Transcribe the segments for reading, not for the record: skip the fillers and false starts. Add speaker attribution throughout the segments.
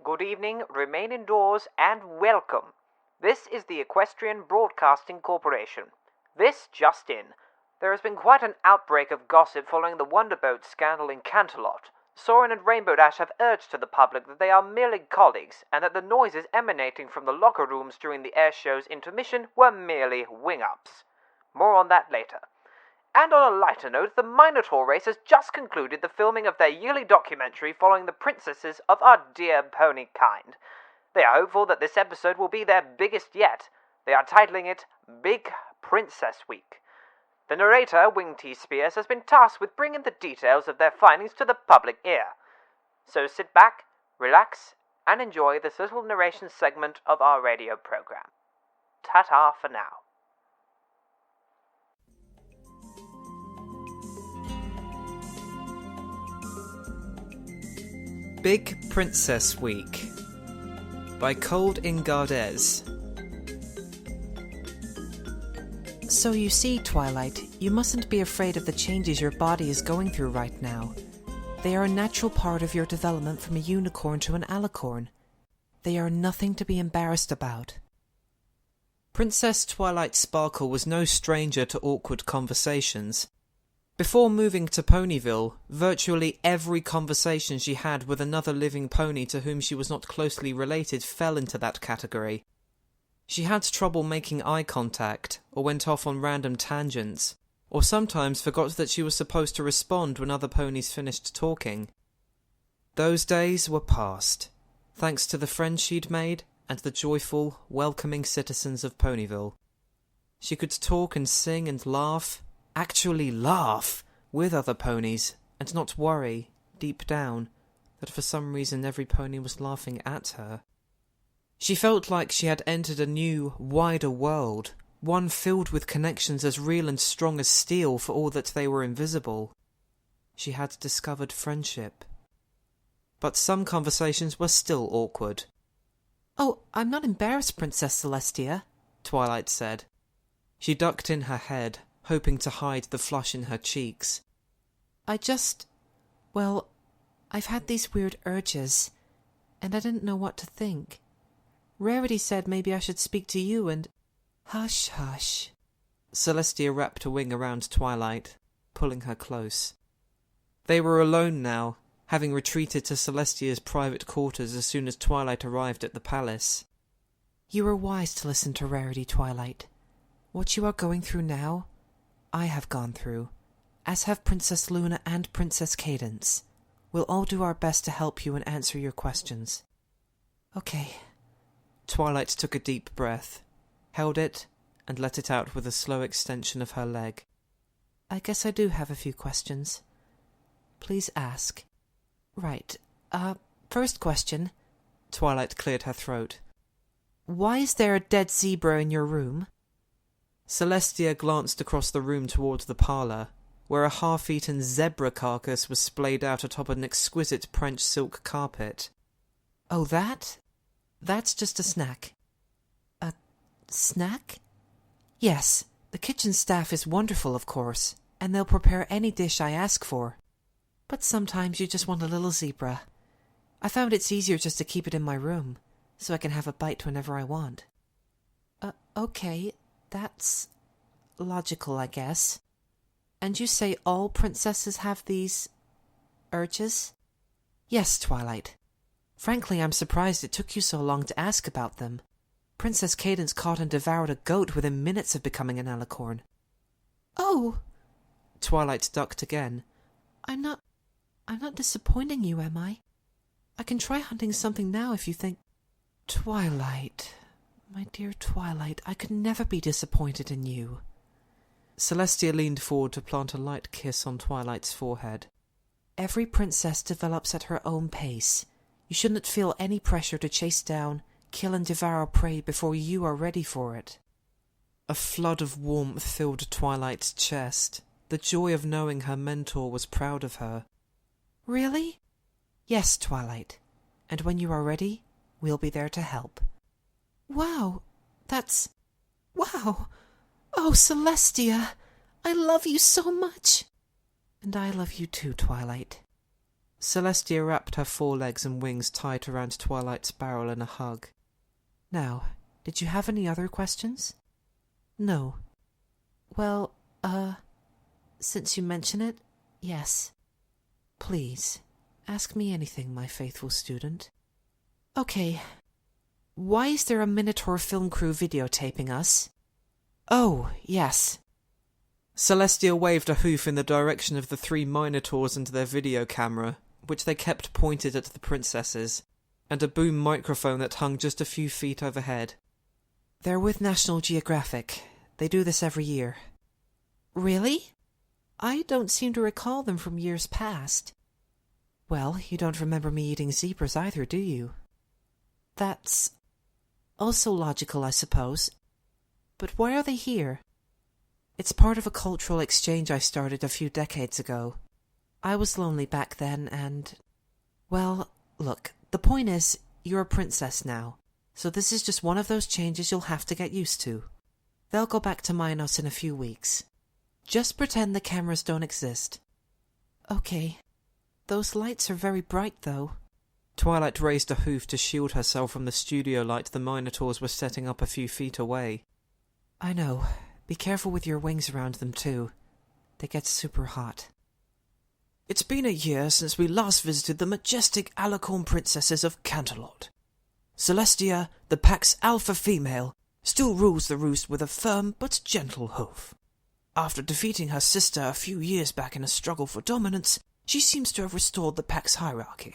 Speaker 1: Good evening, remain indoors, and welcome. This is the Equestrian Broadcasting Corporation. This just in. There has been quite an outbreak of gossip following the Wonderboat scandal in Canterlot. Soren and Rainbow Dash have urged to the public that they are merely colleagues, and that the noises emanating from the locker rooms during the air show's intermission were merely wing-ups. More on that later. And on a lighter note, the Minotaur race has just concluded the filming of their yearly documentary following the princesses of our dear pony kind. They are hopeful that this episode will be their biggest yet. They are titling it Big Princess Week. The narrator, Wing T. Spears, has been tasked with bringing the details of their findings to the public ear. So sit back, relax, and enjoy this little narration segment of our radio program. Ta-ta for now.
Speaker 2: Big Princess Week by Cold in Gardez.
Speaker 3: So you see, Twilight, you mustn't be afraid of the changes your body is going through right now. They are a natural part of your development from a unicorn to an alicorn. They are nothing to be embarrassed about.
Speaker 2: Princess Twilight Sparkle was no stranger to awkward conversations. Before moving to Ponyville, virtually every conversation she had with another living pony to whom she was not closely related fell into that category. She had trouble making eye contact, or went off on random tangents, or sometimes forgot that she was supposed to respond when other ponies finished talking. Those days were past, thanks to the friends she'd made and the joyful, welcoming citizens of Ponyville. She could talk and sing and laugh, actually laugh, with other ponies, and not worry, deep down, that for some reason every pony was laughing at her. She felt like she had entered a new, wider world, one filled with connections as real and strong as steel for all that they were invisible. She had discovered friendship. But some conversations were still awkward.
Speaker 3: "Oh, I'm not embarrassed, Princess Celestia,"
Speaker 2: Twilight said. She ducked in her head, hoping to hide the flush in her cheeks.
Speaker 3: I've had these weird urges, and I didn't know what to think. Rarity said maybe I should speak to you and... Hush, hush.
Speaker 2: Celestia wrapped a wing around Twilight, pulling her close. They were alone now, having retreated to Celestia's private quarters as soon as Twilight arrived at the palace.
Speaker 3: You were wise to listen to Rarity, Twilight. What you are going through now, I have gone through, as have Princess Luna and Princess Cadence. We'll all do our best to help you and answer your questions. Okay.
Speaker 2: Twilight took a deep breath, held it, and let it out with a slow extension of her leg.
Speaker 3: I guess I do have a few questions. Please ask. Right. First question.
Speaker 2: Twilight cleared her throat.
Speaker 3: Why is there a dead zebra in your room?
Speaker 2: Celestia glanced across the room towards the parlour, where a half-eaten zebra carcass was splayed out atop an exquisite French silk carpet.
Speaker 3: Oh, that? That's just a snack. A snack? Yes, the kitchen staff is wonderful, of course, and they'll prepare any dish I ask for. But sometimes you just want a little zebra. I found it's easier just to keep it in my room, so I can have a bite whenever I want. Okay, that's logical, I guess. And you say all princesses have these urges? Yes, Twilight. Frankly, I'm surprised it took you so long to ask about them. Princess Cadence caught and devoured a goat within minutes of becoming an alicorn. Oh!
Speaker 2: Twilight ducked again.
Speaker 3: I'm not disappointing you, am I? I can try hunting something now if you think... Twilight, my dear Twilight, I could never be disappointed in you.
Speaker 2: Celestia leaned forward to plant a light kiss on Twilight's forehead.
Speaker 3: Every princess develops at her own pace. You shouldn't feel any pressure to chase down, kill and devour prey before you are ready for it.
Speaker 2: A flood of warmth filled Twilight's chest, the joy of knowing her mentor was proud of her.
Speaker 3: Really? Yes, Twilight. And when you are ready, we'll be there to help. Wow, that's... Wow! Oh, Celestia, I love you so much. And I love you too, Twilight.
Speaker 2: Celestia wrapped her forelegs and wings tight around Twilight's barrel in a hug.
Speaker 3: Now, did you have any other questions? No. Well, since you mention it, yes. Please, ask me anything, my faithful student. Okay. Why is there a Minotaur film crew videotaping us? Oh, yes.
Speaker 2: Celestia waved a hoof in the direction of the 3 Minotaurs and their video camera, which they kept pointed at the princesses, and a boom microphone that hung just a few feet overhead.
Speaker 3: They're with National Geographic. They do this every year. Really? I don't seem to recall them from years past. Well, you don't remember me eating zebras either, do you? That's also logical, I suppose. But why are they here? It's part of a cultural exchange I started a few decades ago. I was lonely back then and... Well, look, the point is, you're a princess now, so this is just one of those changes you'll have to get used to. They'll go back to Minos in a few weeks. Just pretend the cameras don't exist. Okay. Those lights are very bright, though.
Speaker 2: Twilight raised a hoof to shield herself from the studio light the Minotaurs were setting up a few feet away.
Speaker 3: I know. Be careful with your wings around them, too. They get super hot.
Speaker 4: It's been a year since we last visited the majestic alicorn princesses of Canterlot. Celestia, the pack's alpha female, still rules the roost with a firm but gentle hoof. After defeating her sister a few years back in a struggle for dominance, she seems to have restored the pack's hierarchy.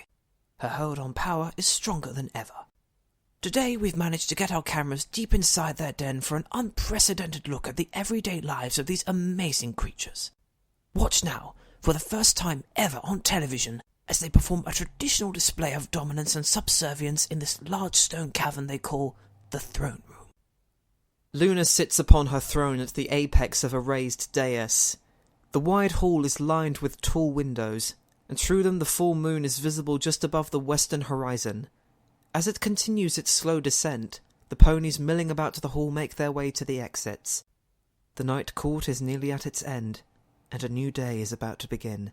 Speaker 4: Her hold on power is stronger than ever. Today we've managed to get our cameras deep inside their den for an unprecedented look at the everyday lives of these amazing creatures. Watch now, for the first time ever on television, as they perform a traditional display of dominance and subservience in this large stone cavern they call the throne room.
Speaker 2: Luna sits upon her throne at the apex of a raised dais. The wide hall is lined with tall windows, and through them the full moon is visible just above the western horizon. As it continues its slow descent, the ponies milling about the hall make their way to the exits. The night court is nearly at its end, and a new day is about to begin.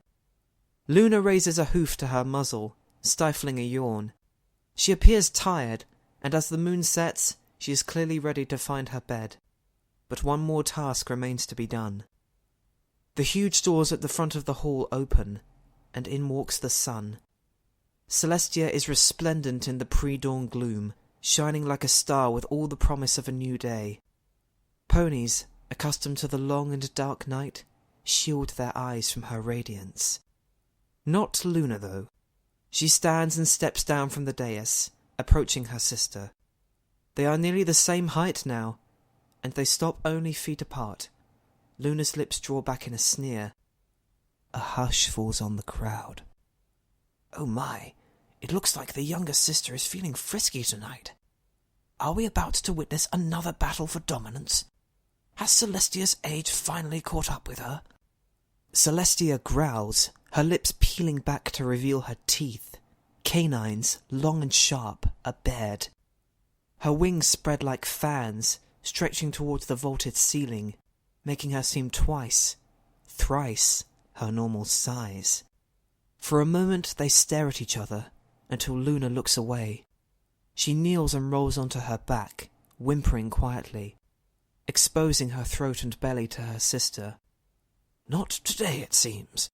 Speaker 2: Luna raises a hoof to her muzzle, stifling a yawn. She appears tired, and as the moon sets, she is clearly ready to find her bed. But one more task remains to be done. The huge doors at the front of the hall open, and in walks the sun. Celestia is resplendent in the pre-dawn gloom, shining like a star with all the promise of a new day. Ponies, accustomed to the long and dark night, shield their eyes from her radiance. Not Luna, though. She stands and steps down from the dais, approaching her sister. They are nearly the same height now, and they stop only feet apart. Luna's lips draw back in a sneer. A hush falls on the crowd.
Speaker 4: Oh my, it looks like the younger sister is feeling frisky tonight. Are we about to witness another battle for dominance? Has Celestia's age finally caught up with her?
Speaker 2: Celestia growls, her lips peeling back to reveal her teeth. Canines, long and sharp, are bared. Her wings spread like fans, stretching towards the vaulted ceiling, making her seem twice, thrice, her normal size. For a moment they stare at each other, until Luna looks away. She kneels and rolls onto her back, whimpering quietly, exposing her throat and belly to her sister.
Speaker 4: Not today, it seems.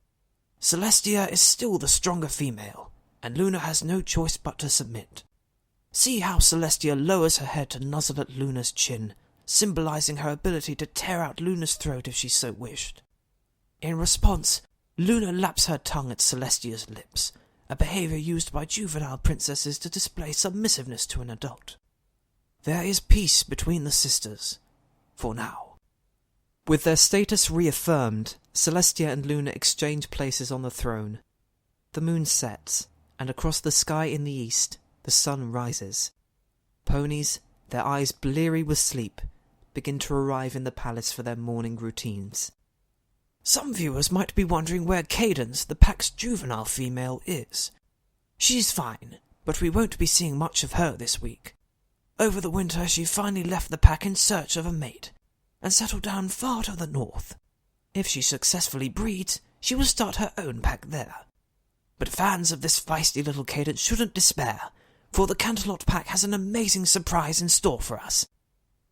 Speaker 4: Celestia is still the stronger female, and Luna has no choice but to submit. See how Celestia lowers her head to nuzzle at Luna's chin, symbolizing her ability to tear out Luna's throat if she so wished. In response, Luna laps her tongue at Celestia's lips, a behavior used by juvenile princesses to display submissiveness to an adult. There is peace between the sisters, for now.
Speaker 2: With their status reaffirmed, Celestia and Luna exchange places on the throne. The moon sets, and across the sky in the east, the sun rises. Ponies, their eyes bleary with sleep, begin to arrive in the palace for their morning routines.
Speaker 4: Some viewers might be wondering where Cadence, the pack's juvenile female, is. She's fine, but we won't be seeing much of her this week. Over the winter she finally left the pack in search of a mate, and settled down far to the north. If she successfully breeds, she will start her own pack there. But fans of this feisty little cadence shouldn't despair, for the Canterlot Pack has an amazing surprise in store for us.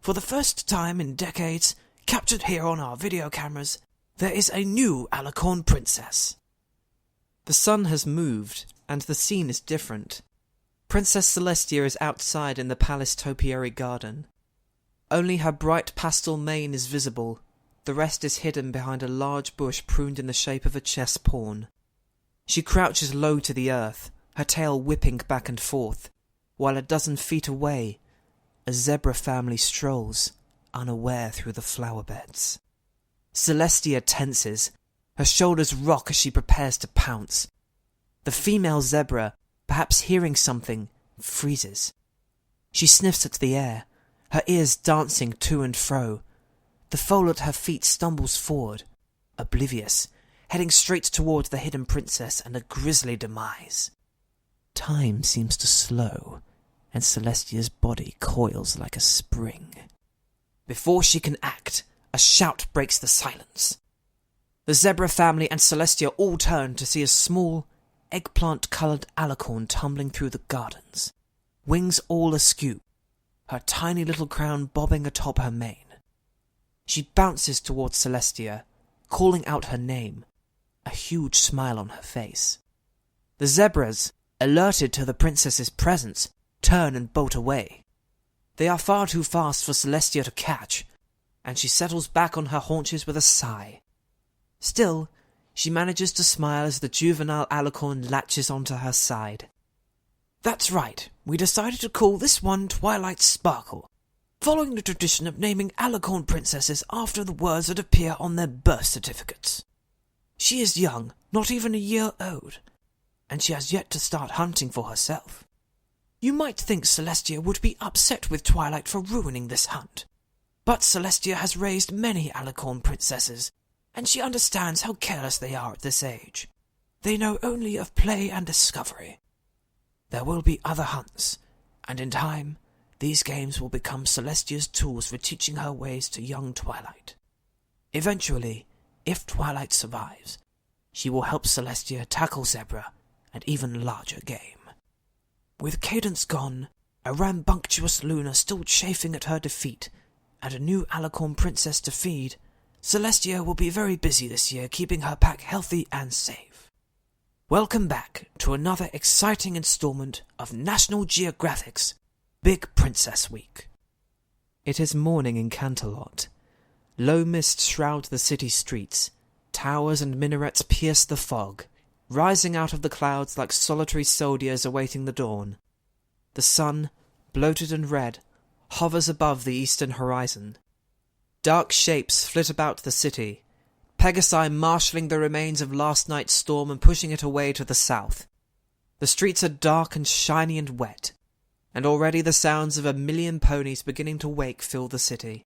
Speaker 4: For the first time in decades, captured here on our video cameras, there is a new Alicorn princess.
Speaker 2: The sun has moved, and the scene is different. Princess Celestia is outside in the palace topiary garden. Only her bright pastel mane is visible. The rest is hidden behind a large bush pruned in the shape of a chess pawn. She crouches low to the earth, her tail whipping back and forth, while a dozen feet away, a zebra family strolls, unaware through the flower beds. Celestia tenses. Her shoulders rock as she prepares to pounce. The female zebra, perhaps hearing something, freezes. She sniffs at the air, her ears dancing to and fro. The foal at her feet stumbles forward, oblivious, heading straight toward the hidden princess and a grisly demise. Time seems to slow, and Celestia's body coils like a spring. Before she can act, a shout breaks the silence. The zebra family and Celestia all turn to see a small, eggplant-coloured alicorn tumbling through the gardens, wings all askew, her tiny little crown bobbing atop her mane. She bounces towards Celestia, calling out her name, a huge smile on her face. The zebras, alerted to the princess's presence, turn and bolt away. They are far too fast for Celestia to catch, and she settles back on her haunches with a sigh. Still, she manages to smile as the juvenile alicorn latches onto her side. That's right, we decided to call this one Twilight Sparkle, following the tradition of naming alicorn princesses after the words that appear on their birth certificates. She is young, not even a year old, and she has yet to start hunting for herself. You might think Celestia would be upset with Twilight for ruining this hunt, but Celestia has raised many alicorn princesses, and she understands how careless they are at this age. They know only of play and discovery. There will be other hunts, and in time, these games will become Celestia's tools for teaching her ways to young Twilight. Eventually, if Twilight survives, she will help Celestia tackle Zebra and even larger game. With Cadence gone, a rambunctious Luna still chafing at her defeat, and a new alicorn princess to feed, Celestia will be very busy this year keeping her pack healthy and safe. Welcome back to another exciting installment of National Geographic's Big Princess Week. It is morning in Canterlot. Low mists shroud the city streets. Towers and minarets pierce the fog, rising out of the clouds like solitary soldiers awaiting the dawn. The sun, bloated and red, hovers above the eastern horizon. Dark shapes flit about the city, Pegasi marshalling the remains of last night's storm and pushing it away to the south. The streets are dark and shiny and wet, and already the sounds of a million ponies beginning to wake fill the city.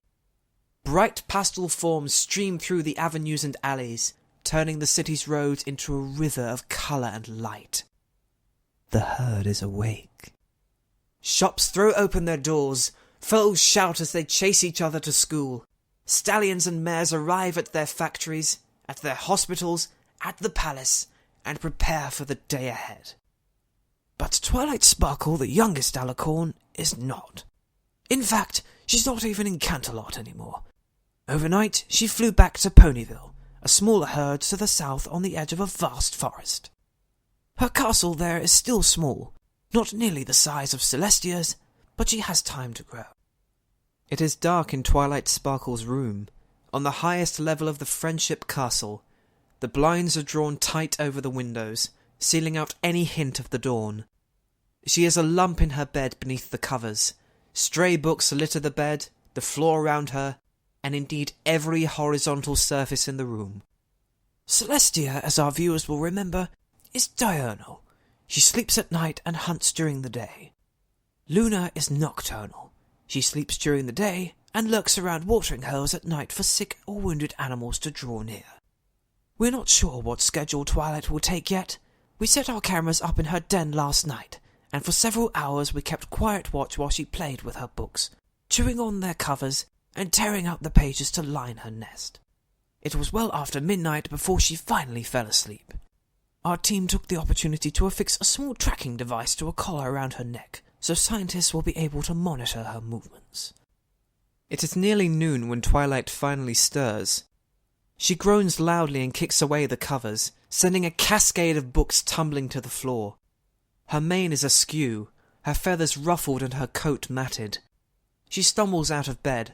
Speaker 2: Bright pastel forms stream through the avenues and alleys, turning the city's roads into a river of colour and light. The herd is awake. Shops throw open their doors, foals shout as they chase each other to school. Stallions and mares arrive at their factories, at their hospitals, at the palace, and prepare for the day ahead. But Twilight Sparkle, the youngest alicorn, is not. In fact, she's not even in Canterlot anymore. Overnight, she flew back to Ponyville, a smaller herd to the south on the edge of a vast forest. Her castle there is still small, not nearly the size of Celestia's, but she has time to grow. It is dark in Twilight Sparkle's room, on the highest level of the Friendship Castle. The blinds are drawn tight over the windows, sealing out any hint of the dawn. She is a lump in her bed beneath the covers. Stray books litter the bed, the floor around her, and indeed every horizontal surface in the room.
Speaker 4: Celestia, as our viewers will remember, is diurnal. She sleeps at night and hunts during the day. Luna is nocturnal. She sleeps during the day and lurks around watering holes at night for sick or wounded animals to draw near. We're not sure what schedule Twilight will take yet. We set our cameras up in her den last night, and for several hours we kept quiet watch while she played with her books, chewing on their covers and tearing out the pages to line her nest. It was well after midnight before she finally fell asleep. our team took the opportunity to affix a small tracking device to a collar around her neck, so scientists will be able to monitor her movements.
Speaker 2: It is nearly noon when Twilight finally stirs. She groans loudly and kicks away the covers, sending a cascade of books tumbling to the floor. Her mane is askew, her feathers ruffled and her coat matted. She stumbles out of bed,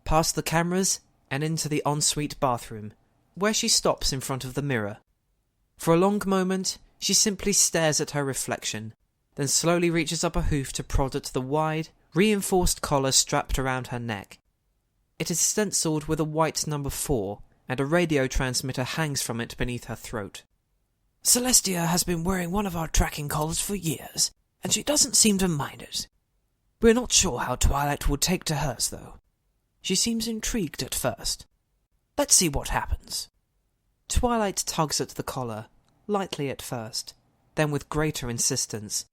Speaker 2: past the cameras, and into the ensuite bathroom, where she stops in front of the mirror. For a long moment, she simply stares at her reflection, then slowly reaches up a hoof to prod at the wide, reinforced collar strapped around her neck. It is stenciled with a white number 4, and a radio transmitter hangs from it beneath her throat.
Speaker 4: Celestia has been wearing one of our tracking collars for years, and she doesn't seem to mind it. We're not sure how Twilight will take to hers, though. She seems intrigued at first. Let's see what happens.
Speaker 2: Twilight tugs at the collar, lightly at first, then with greater insistence.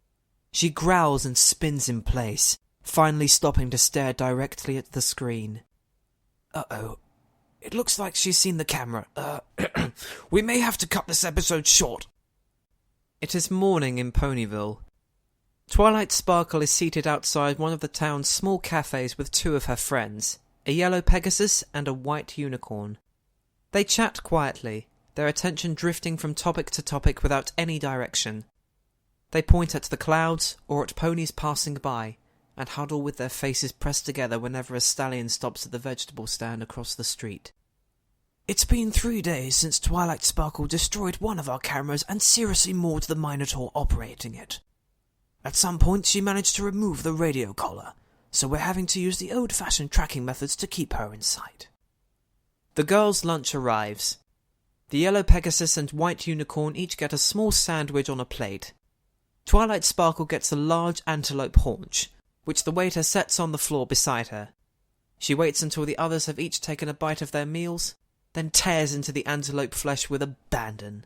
Speaker 2: She growls and spins in place, finally stopping to stare directly at the screen.
Speaker 4: Uh-oh. It looks like she's seen the camera. We may have to cut this episode short.
Speaker 2: It is morning in Ponyville. Twilight Sparkle is seated outside one of the town's small cafes with 2 of her friends, a yellow Pegasus and a white unicorn. They chat quietly, their attention drifting from topic to topic without any direction. They point at the clouds or at ponies passing by, and huddle with their faces pressed together whenever a stallion stops at the vegetable stand across the street.
Speaker 4: It's been 3 days since Twilight Sparkle destroyed one of our cameras and seriously mauled the Minotaur operating it. At some point she managed to remove the radio collar, so we're having to use the old-fashioned tracking methods to keep her in sight.
Speaker 2: The girls' lunch arrives. The yellow Pegasus and white unicorn each get a small sandwich on a plate. Twilight Sparkle gets a large antelope haunch, which the waiter sets on the floor beside her. She waits until the others have each taken a bite of their meals, then tears into the antelope flesh with abandon.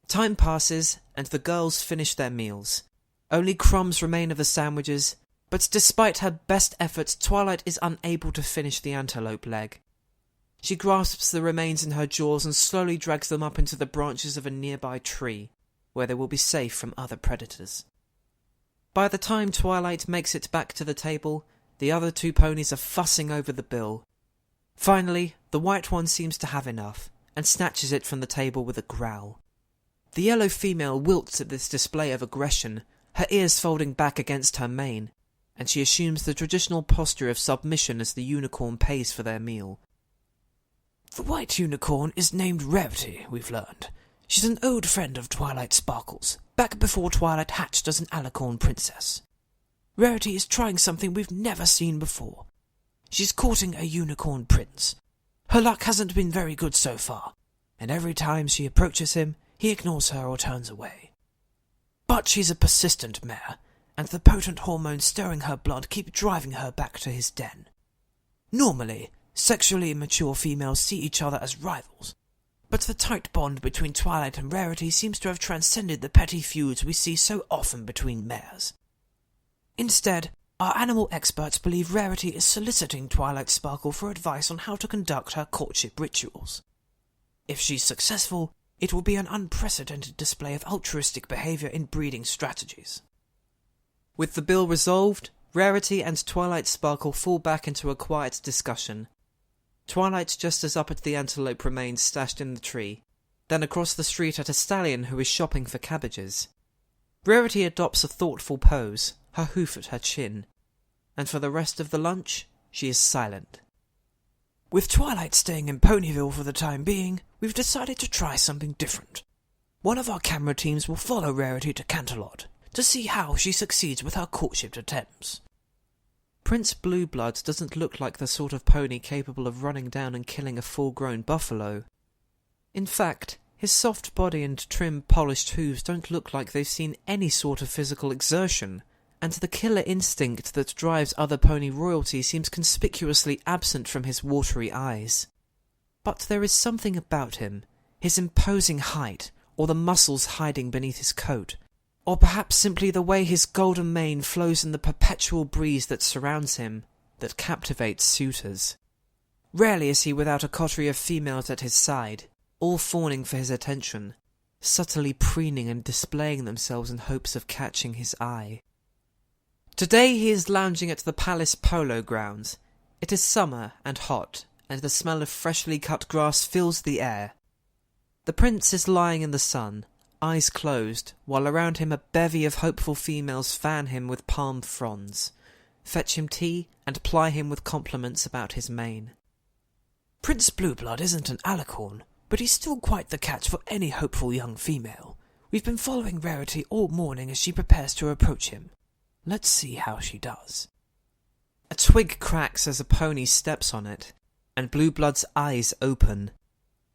Speaker 2: Time passes, and the girls finish their meals. Only crumbs remain of the sandwiches, but despite her best efforts, Twilight is unable to finish the antelope leg. She grasps the remains in her jaws and slowly drags them up into the branches of a nearby tree, where they will be safe from other predators. By the time Twilight makes it back to the table, the other 2 ponies are fussing over the bill. Finally, the white one seems to have enough, and snatches it from the table with a growl. The yellow female wilts at this display of aggression, her ears folding back against her mane, and she assumes the traditional posture of submission as the unicorn pays for their meal.
Speaker 4: The white unicorn is named Rarity, we've learned. She's an old friend of Twilight Sparkle's, back before Twilight hatched as an alicorn princess. Rarity is trying something we've never seen before. She's courting a unicorn prince. Her luck hasn't been very good so far, and every time she approaches him, he ignores her or turns away. But she's a persistent mare, and the potent hormones stirring her blood keep driving her back to his den. Normally, sexually immature females see each other as rivals, but the tight bond between Twilight and Rarity seems to have transcended the petty feuds we see so often between mares. Instead, our animal experts believe Rarity is soliciting Twilight Sparkle for advice on how to conduct her courtship rituals. If she's successful, it will be an unprecedented display of altruistic behavior in breeding strategies.
Speaker 2: With the bill resolved, Rarity and Twilight Sparkle fall back into a quiet discussion. Twilight just as up at the antelope remains stashed in the tree, then across the street at a stallion who is shopping for cabbages. Rarity adopts a thoughtful pose, her hoof at her chin, and for the rest of the lunch, she is silent.
Speaker 4: With Twilight staying in Ponyville for the time being, we've decided to try something different. One of our camera teams will follow Rarity to Canterlot to see how she succeeds with her courtship attempts.
Speaker 2: Prince Blueblood doesn't look like the sort of pony capable of running down and killing a full-grown buffalo. In fact, his soft body and trim, polished hooves don't look like they've seen any sort of physical exertion, and the killer instinct that drives other pony royalty seems conspicuously absent from his watery eyes. But there is something about him, his imposing height, or the muscles hiding beneath his coat, or perhaps simply the way his golden mane flows in the perpetual breeze that surrounds him, that captivates suitors. Rarely is he without a coterie of females at his side, all fawning for his attention, subtly preening and displaying themselves in hopes of catching his eye. Today he is lounging at the palace polo grounds. It is summer and hot, and the smell of freshly cut grass fills the air. The prince is lying in the sun, eyes closed, while around him a bevy of hopeful females fan him with palm fronds, fetch him tea, and ply him with compliments about his mane.
Speaker 4: Prince Blueblood isn't an alicorn, but he's still quite the catch for any hopeful young female. We've been following Rarity all morning as she prepares to approach him. Let's see how she does.
Speaker 2: A twig cracks as a pony steps on it, and Blueblood's eyes open.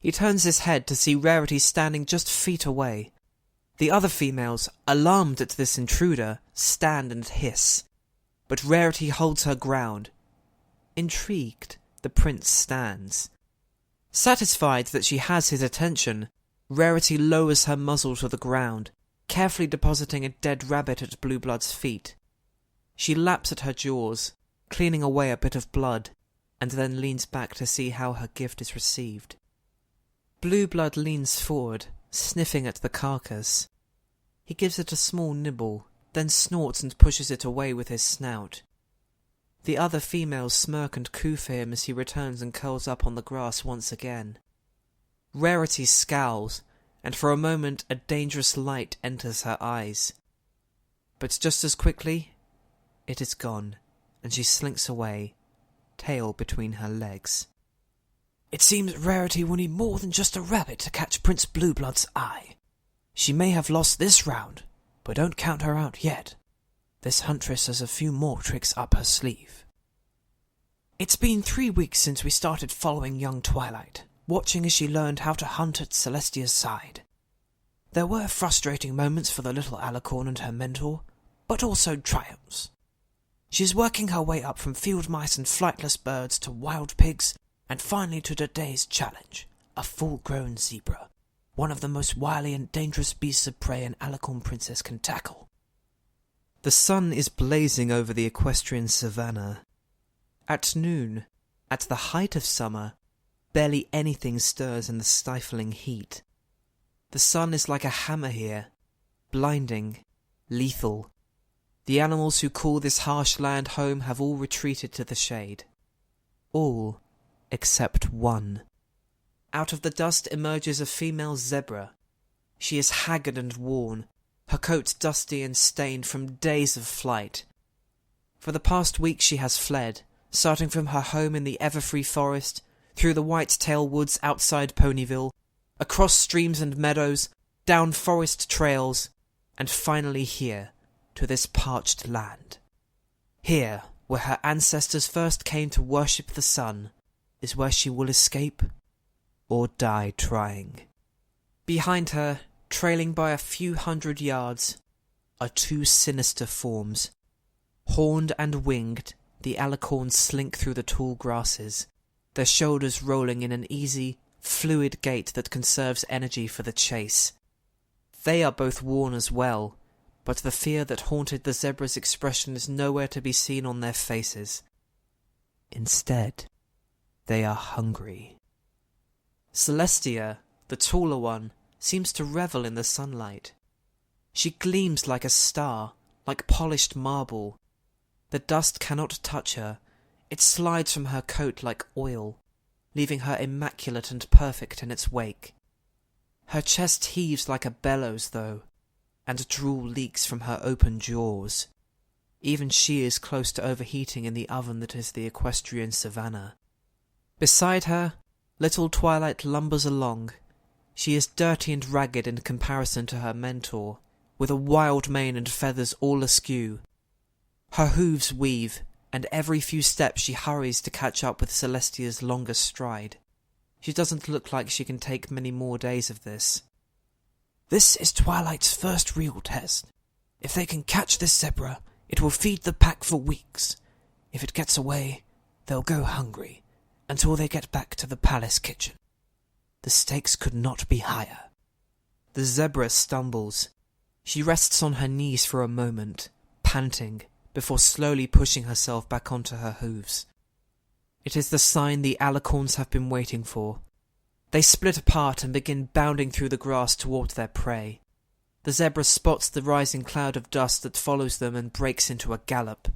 Speaker 2: He turns his head to see Rarity standing just feet away. The other females, alarmed at this intruder, stand and hiss, but Rarity holds her ground. Intrigued, the prince stands. Satisfied that she has his attention, Rarity lowers her muzzle to the ground, carefully depositing a dead rabbit at Blueblood's feet. She laps at her jaws, cleaning away a bit of blood, and then leans back to see how her gift is received. Blueblood leans forward, sniffing at the carcass. He gives it a small nibble, then snorts and pushes it away with his snout. The other females smirk and coo for him as he returns and curls up on the grass once again. Rarity scowls, and for a moment a dangerous light enters her eyes. But just as quickly, it is gone, and she slinks away, tail between her legs.
Speaker 4: It seems Rarity will need more than just a rabbit to catch Prince Blueblood's eye. She may have lost this round, but don't count her out yet. This huntress has a few more tricks up her sleeve. It's been 3 weeks since we started following young Twilight, watching as she learned how to hunt at Celestia's side. There were frustrating moments for the little alicorn and her mentor, but also triumphs. She's working her way up from field mice and flightless birds to wild pigs, and finally to today's challenge, a full-grown zebra, one of the most wily and dangerous beasts of prey an alicorn princess can tackle.
Speaker 2: The sun is blazing over the equestrian savannah. At noon, at the height of summer, barely anything stirs in the stifling heat. The sun is like a hammer here, blinding, lethal. The animals who call this harsh land home have all retreated to the shade. All except one. Out of the dust emerges a female zebra. She is haggard and worn, her coat dusty and stained from days of flight. For the past week she has fled, starting from her home in the Everfree Forest, through the Whitetail Woods outside Ponyville, across streams and meadows, down forest trails, and finally here, to this parched land. Here, where her ancestors first came to worship the sun, is where she will escape, or die trying. Behind her, trailing by a few hundred yards, are two sinister forms. Horned and winged, the alicorns slink through the tall grasses, their shoulders rolling in an easy, fluid gait that conserves energy for the chase. They are both worn as well, but the fear that haunted the zebra's expression is nowhere to be seen on their faces. Instead, they are hungry. Celestia, the taller one, seems to revel in the sunlight. She gleams like a star, like polished marble. The dust cannot touch her. It slides from her coat like oil, leaving her immaculate and perfect in its wake. Her chest heaves like a bellows, though, and drool leaks from her open jaws. Even she is close to overheating in the oven that is the equestrian savannah. Beside her, little Twilight lumbers along. She is dirty and ragged in comparison to her mentor, with a wild mane and feathers all askew. Her hooves weave, and every few steps she hurries to catch up with Celestia's longer stride. She doesn't look like she can take many more days of this.
Speaker 4: This is Twilight's first real test. If they can catch this zebra, it will feed the pack for weeks. If it gets away, they'll go hungry, until they get back to the palace kitchen. The stakes could not be higher.
Speaker 2: The zebra stumbles. She rests on her knees for a moment, panting, before slowly pushing herself back onto her hooves. It is the sign the alicorns have been waiting for. They split apart and begin bounding through the grass toward their prey. The zebra spots the rising cloud of dust that follows them and breaks into a gallop.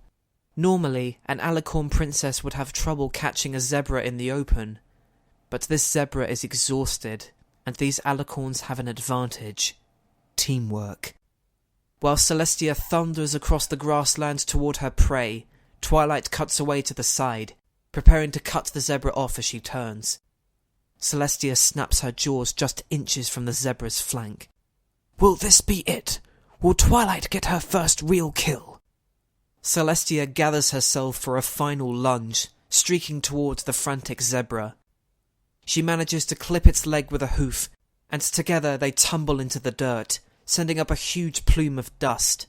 Speaker 2: Normally, an alicorn princess would have trouble catching a zebra in the open, but this zebra is exhausted, and these alicorns have an advantage: teamwork. While Celestia thunders across the grassland toward her prey, Twilight cuts away to the side, preparing to cut the zebra off as she turns. Celestia snaps her jaws just inches from the zebra's flank.
Speaker 4: Will this be it? Will Twilight get her first real kill?
Speaker 2: Celestia gathers herself for a final lunge, streaking towards the frantic zebra. She manages to clip its leg with a hoof, and together they tumble into the dirt, sending up a huge plume of dust.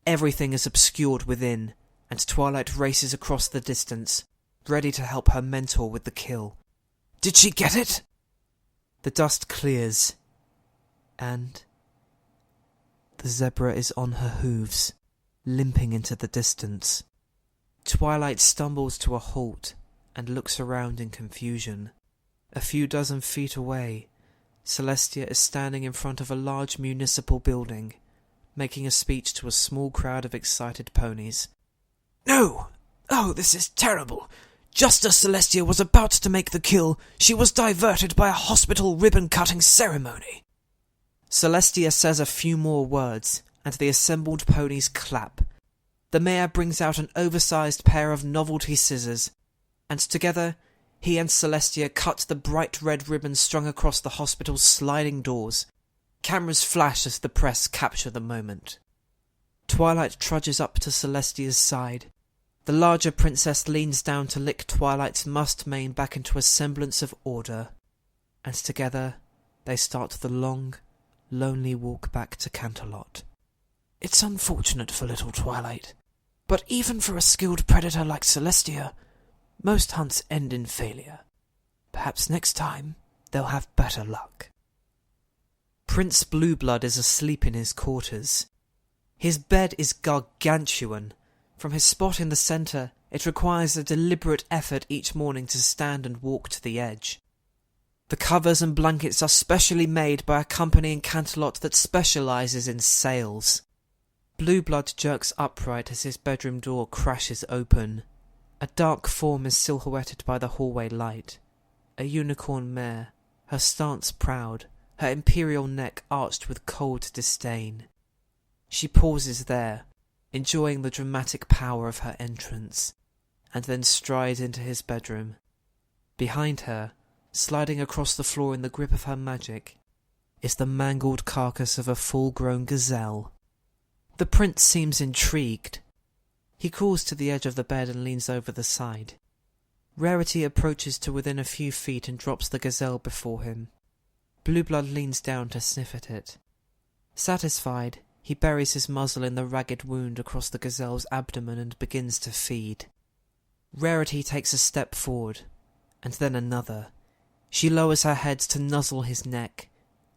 Speaker 2: Everything is obscured within, and Twilight races across the distance, ready to help her mentor with the kill.
Speaker 4: Did she get it?
Speaker 2: The dust clears, and the zebra is on her hooves, limping into the distance. Twilight stumbles to a halt and looks around in confusion. A few dozen feet away, Celestia is standing in front of a large municipal building, making a speech to a small crowd of excited ponies.
Speaker 4: No! Oh, this is terrible! Just as Celestia was about to make the kill, she was diverted by a hospital ribbon-cutting ceremony.
Speaker 2: Celestia says a few more words, and the assembled ponies clap. The mayor brings out an oversized pair of novelty scissors, and together he and Celestia cut the bright red ribbon strung across the hospital's sliding doors. Cameras flash as the press capture the moment. Twilight trudges up to Celestia's side. The larger princess leans down to lick Twilight's mussed mane back into a semblance of order, and together they start the long, lonely walk back to Canterlot.
Speaker 4: It's unfortunate for little Twilight, but even for a skilled predator like Celestia, most hunts end in failure. Perhaps next time they'll have better luck.
Speaker 2: Prince Blueblood is asleep in his quarters. His bed is gargantuan. From his spot in the centre, it requires a deliberate effort each morning to stand and walk to the edge. The covers and blankets are specially made by a company in Canterlot that specialises in sails. Blueblood jerks upright as his bedroom door crashes open. A dark form is silhouetted by the hallway light. A unicorn mare, her stance proud, her imperial neck arched with cold disdain. She pauses there, enjoying the dramatic power of her entrance, and then strides into his bedroom. Behind her, sliding across the floor in the grip of her magic, is the mangled carcass of a full-grown gazelle. The prince seems intrigued. He crawls to the edge of the bed and leans over the side. Rarity approaches to within a few feet and drops the gazelle before him. Blueblood leans down to sniff at it. Satisfied, he buries his muzzle in the ragged wound across the gazelle's abdomen and begins to feed. Rarity takes a step forward, and then another. She lowers her head to nuzzle his neck,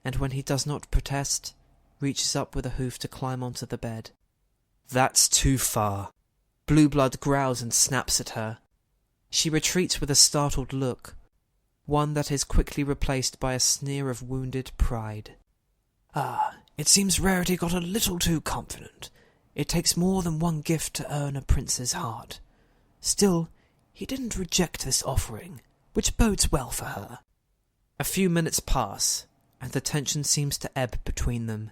Speaker 2: and when he does not protest, reaches up with a hoof to climb onto the bed. That's too far. Blueblood growls and snaps at her. She retreats with a startled look, one that is quickly replaced by a sneer of wounded pride.
Speaker 4: It seems Rarity got a little too confident. It takes more than one gift to earn a prince's heart. Still, he didn't reject this offering, which bodes well for her.
Speaker 2: A few minutes pass, and the tension seems to ebb between them.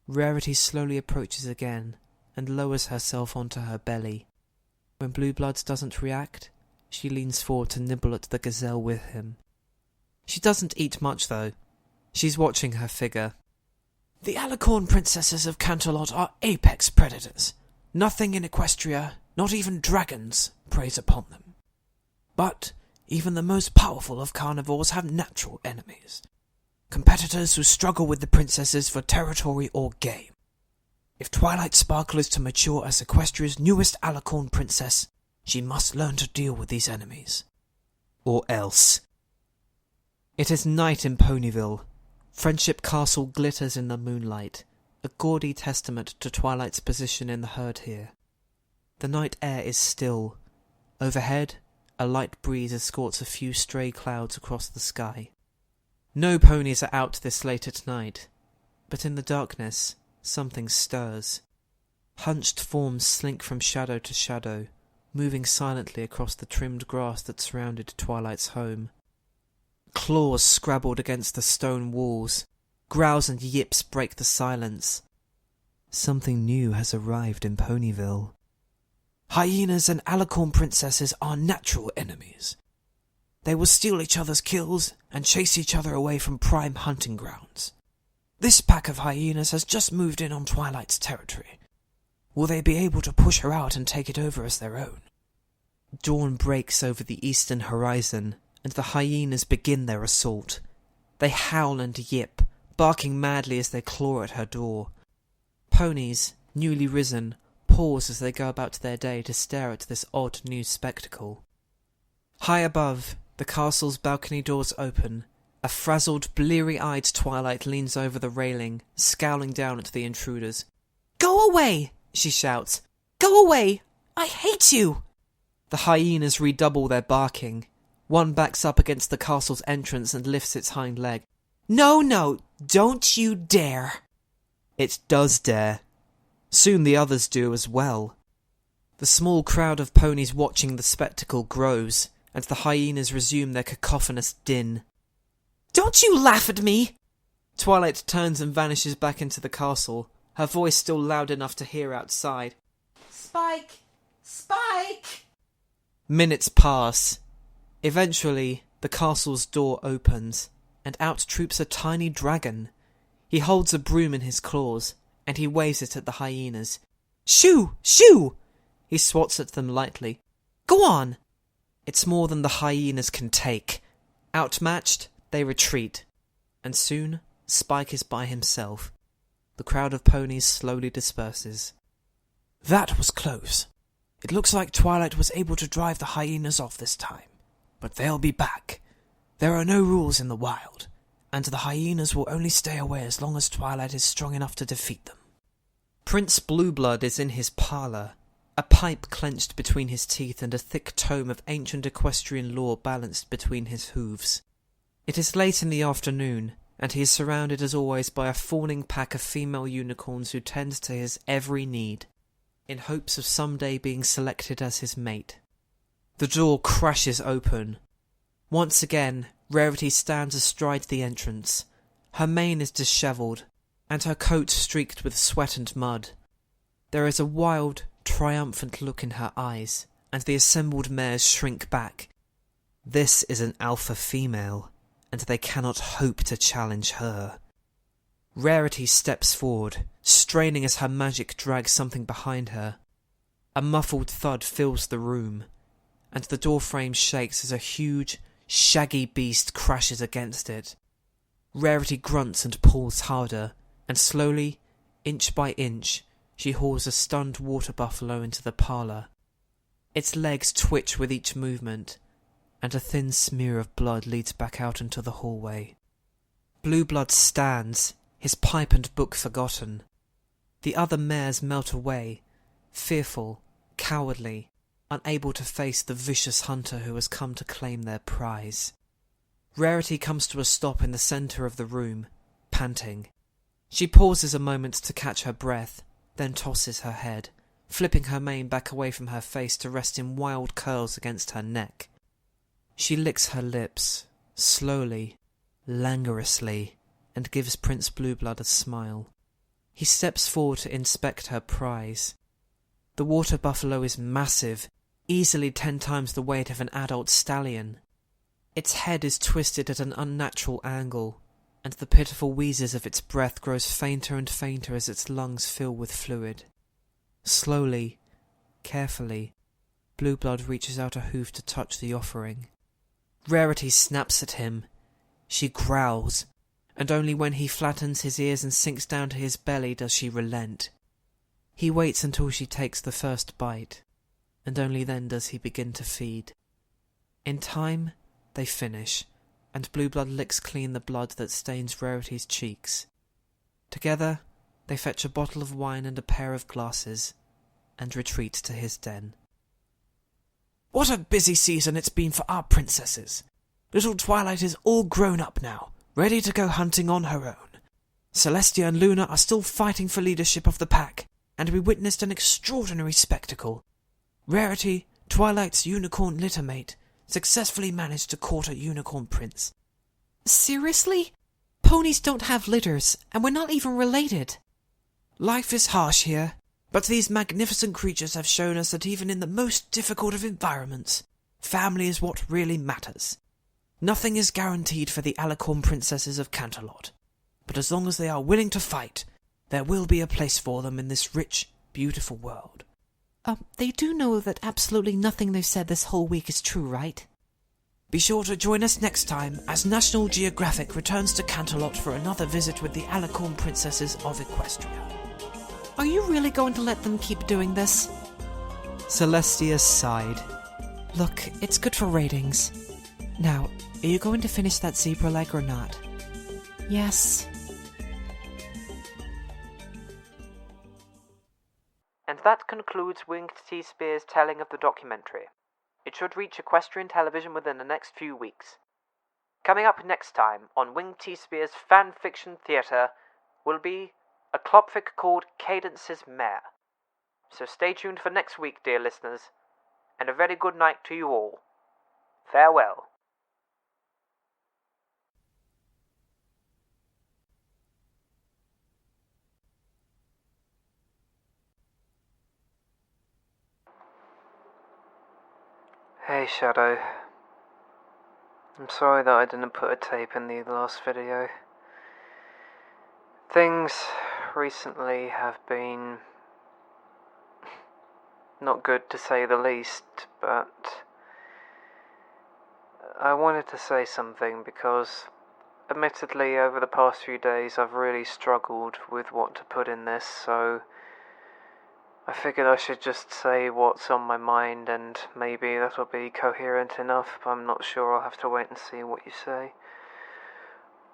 Speaker 2: Rarity slowly approaches again, and lowers herself onto her belly. When Blueblood doesn't react, she leans forward to nibble at the gazelle with him. She doesn't eat much, though. She's watching her figure.
Speaker 4: The alicorn princesses of Canterlot are apex predators. Nothing in Equestria, not even dragons, preys upon them. But even the most powerful of carnivores have natural enemies. Competitors who struggle with the princesses for territory or game. If Twilight Sparkle is to mature as Equestria's newest alicorn princess, she must learn to deal with these enemies.
Speaker 2: Or else. It is night in Ponyville. Friendship Castle glitters in the moonlight, a gaudy testament to Twilight's position in the herd here. The night air is still. Overhead, a light breeze escorts a few stray clouds across the sky. No ponies are out this late at night, but in the darkness, something stirs. Hunched forms slink from shadow to shadow, moving silently across the trimmed grass that surrounded Twilight's home. Claws scrabbled against the stone walls. Growls and yips break the silence. Something new has arrived in Ponyville.
Speaker 4: Hyenas and alicorn princesses are natural enemies. They will steal each other's kills and chase each other away from prime hunting grounds. This pack of hyenas has just moved in on Twilight's territory. Will they be able to push her out and take it over as their own?
Speaker 2: Dawn breaks over the eastern horizon, and the hyenas begin their assault. They howl and yip, barking madly as they claw at her door. Ponies, newly risen, pause as they go about their day to stare at this odd new spectacle. High above, the castle's balcony doors open. A frazzled, bleary-eyed Twilight leans over the railing, scowling down at the intruders.
Speaker 3: "Go away!" she shouts. "Go away! I hate you!"
Speaker 2: The hyenas redouble their barking. One backs up against the castle's entrance and lifts its hind leg.
Speaker 3: No, don't you dare!
Speaker 2: It does dare. Soon the others do as well. The small crowd of ponies watching the spectacle grows, and the hyenas resume their cacophonous din.
Speaker 3: "Don't you laugh at me!"
Speaker 2: Twilight turns and vanishes back into the castle, her voice still loud enough to hear outside.
Speaker 3: "Spike! Spike!"
Speaker 2: Minutes pass. Eventually, the castle's door opens, and out troops a tiny dragon. He holds a broom in his claws, and he waves it at the hyenas.
Speaker 3: "Shoo! Shoo!"
Speaker 2: He swats at them lightly.
Speaker 3: "Go on!"
Speaker 2: It's more than the hyenas can take. Outmatched, they retreat, and soon Spike is by himself. The crowd of ponies slowly disperses.
Speaker 4: That was close. It looks like Twilight was able to drive the hyenas off this time, but they'll be back. There are no rules in the wild, and the hyenas will only stay away as long as Twilight is strong enough to defeat them.
Speaker 2: Prince Blueblood is in his parlour, a pipe clenched between his teeth and a thick tome of ancient equestrian lore balanced between his hooves. It is late in the afternoon, and he is surrounded as always by a fawning pack of female unicorns who tend to his every need, in hopes of someday being selected as his mate. The door crashes open. Once again, Rarity stands astride the entrance. Her mane is dishevelled, and her coat streaked with sweat and mud. There is a wild, triumphant look in her eyes, and the assembled mares shrink back. This is an alpha female, and they cannot hope to challenge her. Rarity steps forward, straining as her magic drags something behind her. A muffled thud fills the room, and the doorframe shakes as a huge, shaggy beast crashes against it. Rarity grunts and pulls harder, and slowly, inch by inch, she hauls a stunned water buffalo into the parlour. Its legs twitch with each movement, and a thin smear of blood leads back out into the hallway. Blueblood stands, his pipe and book forgotten. The other mares melt away, fearful, cowardly, unable to face the vicious hunter who has come to claim their prize. Rarity comes to a stop in the centre of the room, panting. She pauses a moment to catch her breath, then tosses her head, flipping her mane back away from her face to rest in wild curls against her neck. She licks her lips, slowly, languorously, and gives Prince Blueblood a smile. He steps forward to inspect her prize. The water buffalo is massive, easily 10 times the weight of an adult stallion. Its head is twisted at an unnatural angle, and the pitiful wheezes of its breath grows fainter and fainter as its lungs fill with fluid. Slowly, carefully, Blueblood reaches out a hoof to touch the offering. Rarity snaps at him. She growls, and only when he flattens his ears and sinks down to his belly does she relent. He waits until she takes the first bite, and only then does he begin to feed. In time, they finish, and Blueblood licks clean the blood that stains Rarity's cheeks. Together, they fetch a bottle of wine and a pair of glasses, and retreat to his den.
Speaker 4: What a busy season it's been for our princesses. Little Twilight is all grown up now, ready to go hunting on her own. Celestia and Luna are still fighting for leadership of the pack, and we witnessed an extraordinary spectacle. Rarity, Twilight's unicorn littermate, successfully managed to court a unicorn prince.
Speaker 3: Seriously? Ponies don't have litters, and we're not even related.
Speaker 4: Life is harsh here, but these magnificent creatures have shown us that even in the most difficult of environments, family is what really matters. Nothing is guaranteed for the Alicorn princesses of Canterlot, but as long as they are willing to fight, there will be a place for them in this rich, beautiful world.
Speaker 3: They do know that absolutely nothing they've said this whole week is true, right?
Speaker 4: Be sure to join us next time as National Geographic returns to Canterlot for another visit with the Alicorn princesses of Equestria.
Speaker 3: Are you really going to let them keep doing this?
Speaker 2: Celestia sighed.
Speaker 3: Look, it's good for ratings. Now, are you going to finish that zebra leg or not? Yes.
Speaker 1: And that concludes Winged T. Spear's telling of the documentary. It should reach equestrian television within the next few weeks. Coming up next time on Winged T. Spear's fan fiction theatre will be a clopfic called Cadence's Mare. So stay tuned for next week, dear listeners, and a very good night to you all. Farewell. Hey Shadow, I'm sorry that I didn't put a tape in the last video. Things recently have been not good to say the least, but I wanted to say something because admittedly over the past few days I've really struggled with what to put in this, so I figured I should just say what's on my mind and maybe that'll be coherent enough, but I'm not sure. I'll have to wait and see what you say.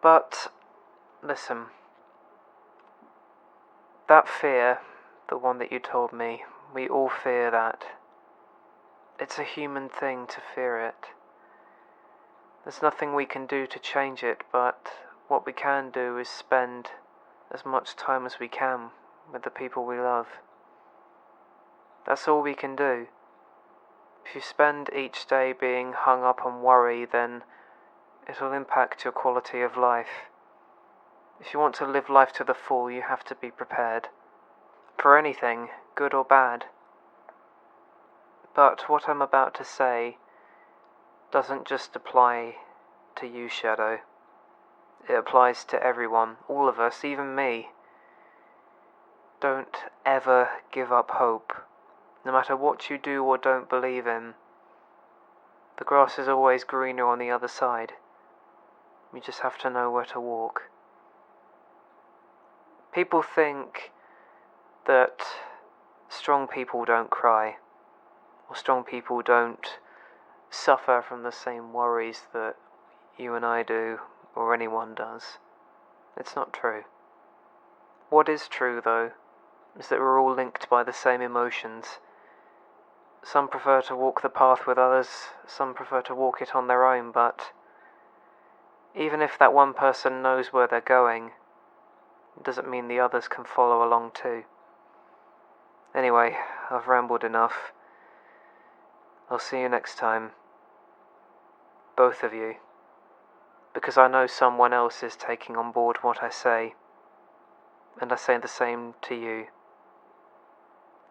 Speaker 1: But, listen. That fear, the one that you told me, we all fear that. It's a human thing to fear it. There's nothing we can do to change it, but what we can do is spend as much time as we can with the people we love. That's all we can do. If you spend each day being hung up on worry, then it'll impact your quality of life. If you want to live life to the full, you have to be prepared. For anything, good or bad. But what I'm about to say doesn't just apply to you, Shadow. It applies to everyone, all of us, even me. Don't ever give up hope. No matter what you do or don't believe in, the grass is always greener on the other side. You just have to know where to walk. People think that strong people don't cry, or strong people don't suffer from the same worries that you and I do, or anyone does. It's not true. What is true, though, is that we're all linked by the same emotions. Some prefer to walk the path with others, some prefer to walk it on their own, but even if that one person knows where they're going, it doesn't mean the others can follow along too. Anyway, I've rambled enough. I'll see you next time. Both of you. Because I know someone else is taking on board what I say. And I say the same to you.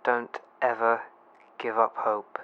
Speaker 1: Don't ever give up hope.